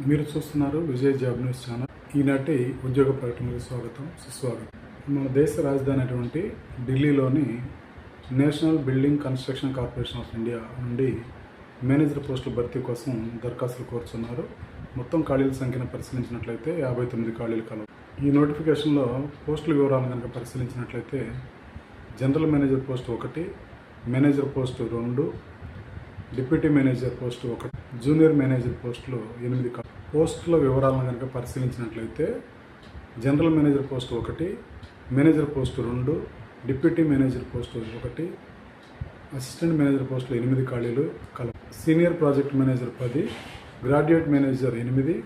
మీరు చూస్తున్నారు Vijay job news channel. ఈనాటి ఉద్యోగ ప్రకటనకు స్వాగతం, సుస్వాగతం. మన దేశ రాజధాని అయినటువంటి ఢిల్లీలోని national building construction corporation of India నుండి మేనేజర్ పోస్టుల భర్తీ కోసం దరఖాస్తులు కోరుతున్నారు. మొత్తం ఖాళీల సంఖ్యను పరిశీలించినట్లయితే 59 ఖాళీలు కలవు. ఈ నోటిఫికేషన్లో పోస్టుల వివరాలను కనుక పరిశీలించినట్లయితే general manager post 1, manager post 2, deputy manager post 1, junior manager పోస్టులు 8 పోస్టుల వివరాలను కనుక పరిశీలించినట్లయితే general manager post 1, manager post 2, deputy manager post 1, assistant manager పోస్టులు 8 ఖాళీలు కలవు. Senior project manager 10, graduate manager 8,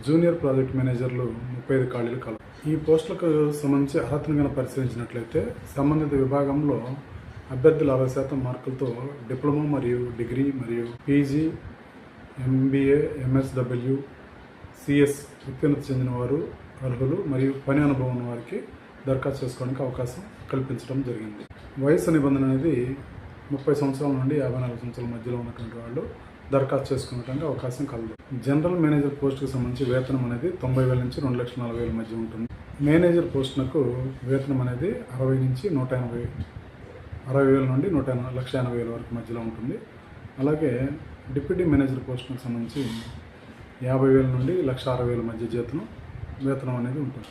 junior project మేనేజర్లు 35 ఖాళీలు కలవు. ఈ పోస్టులకు సంబంధించి అర్హతను కనుక పరిశీలించినట్లయితే సంబంధిత విభాగంలో అభ్యర్థులు 60% మార్కులతో డిప్లొమా మరియు డిగ్రీ మరియు పీజీ, ఎంబీఏ, ఎంఎస్డబ్ల్యూ, సిఎస్ ఉత్తీర్ణత చెందిన వారు అర్హులు మరియు పని అనుభవం ఉన్న వారికి దరఖాస్తు చేసుకోవడానికి అవకాశం కల్పించడం జరిగింది. వయసు నిబంధన అనేది 30 సంవత్సరాల నుండి 54 సంవత్సరాల మధ్యలో ఉన్నటువంటి వాళ్ళు దరఖాస్తు చేసుకోవడానికి అవకాశం కలదు. జనరల్ మేనేజర్ పోస్టుకు సంబంధించి వేతనం అనేది 90,000 నుంచి 2,40,000 మధ్య ఉంటుంది. మేనేజర్ పోస్టులకు వేతనం అనేది 60 నుంచి 180, 60,000 నుండి 1,80,000 వరకు మధ్యలో ఉంటుంది. అలాగే డిప్యూటీ మేనేజర్ పోస్టులకు సంబంధించి 50,000 నుండి 1,60,000 మధ్య వేతనం అనేది ఉంటుంది.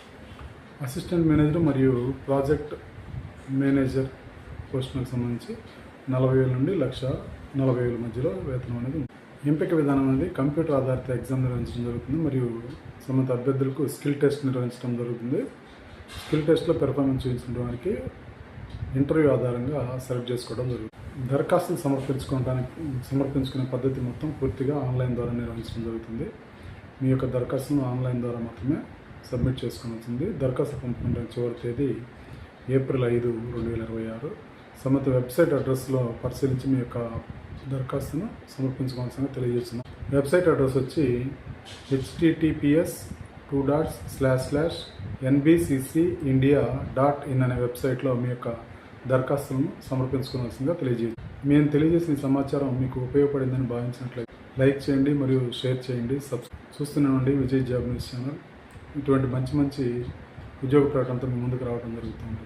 అసిస్టెంట్ మేనేజర్ మరియు ప్రాజెక్ట్ మేనేజర్ పోస్టులకు సంబంధించి 40,000 నుండి 1,40,000 మధ్యలో వేతనం అనేది ఉంటుంది. ఎంపిక విధానం అనేది కంప్యూటర్ ఆధారిత ఎగ్జామ్ నిర్వహించడం జరుగుతుంది మరియు సంబంధిత అభ్యర్థులకు స్కిల్ టెస్ట్ నిర్వహించడం జరుగుతుంది. స్కిల్ టెస్ట్లో పెర్ఫార్మెన్స్ చూపించిన వారికి ఇంటర్వ్యూ ఆధారంగా సెలెక్ట్ చేసుకోవడం జరుగుతుంది. దరఖాస్తులు సమర్పించుకునే పద్ధతి మొత్తం పూర్తిగా ఆన్లైన్ ద్వారా నిర్వహించడం జరుగుతుంది. మీ యొక్క దరఖాస్తును ఆన్లైన్ ద్వారా మాత్రమే సబ్మిట్ చేసుకోవాల్సింది. దరఖాస్తు పంపడానికి చివరి తేదీ ఏప్రిల్ 5, 2026. సంబంధిత వెబ్సైట్ అడ్రస్లో పరిశీలించి మీ యొక్క దరఖాస్తును సమర్పించుకోవాల్సిందిగా తెలియజేస్తున్నాం. వెబ్సైట్ అడ్రస్ వచ్చి https://nbccindia.in అనే వెబ్సైట్లో మీ యొక్క దరఖాస్తులను సమర్పించుకోవాల్సిందిగా తెలియజేయండి. మేము తెలియజేసిన సమాచారం మీకు ఉపయోగపడిందని భావించినట్లయితే లైక్ చేయండి మరియు షేర్ చేయండి. చూస్తూనే విజయ్ జాబ్ న్యూస్ ఛానల్. ఇటువంటి మంచి ఉద్యోగ ప్రకటనతో మీ ముందుకు రావడం జరుగుతుంది.